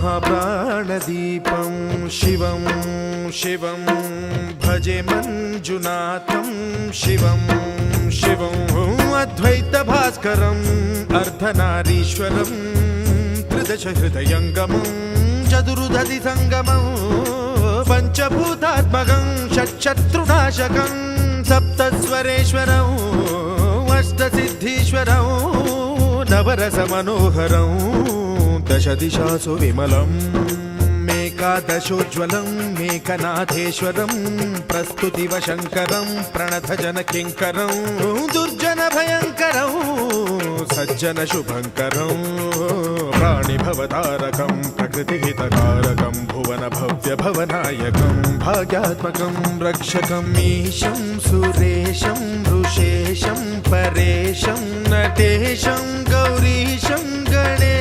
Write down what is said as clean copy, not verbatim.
महाप्राणदीपं शिवं शिवं भजे मञ्जुनाथं शिवं शिवं अद्वैतभास्करम् अर्धनारीश्वरं त्रिदशहृदयङ्गमं चतुर्दधिसङ्गमं पञ्चभूतात्मकं षट्शत्रुनाशकं सप्तस्वरेश्वरं अष्टसिद्धीश्वरं नवरसमनोहरं दशदिशासु विमलम् एकादशोज्ज्वलं मेकनाथेश्वरं प्रस्तुतिवशङ्करं प्रणतजनकिङ्करं दुर्जनभयङ्करं सज्जनशुभङ्करं प्राणिभवतारकं प्रकृतिहितकारकं भुवनभव्यभवनायकं भाग्यात्मकं रक्षकं ईशं सुरेशं ऋषेशं परेशं नटेशं गौरीशं गणेशं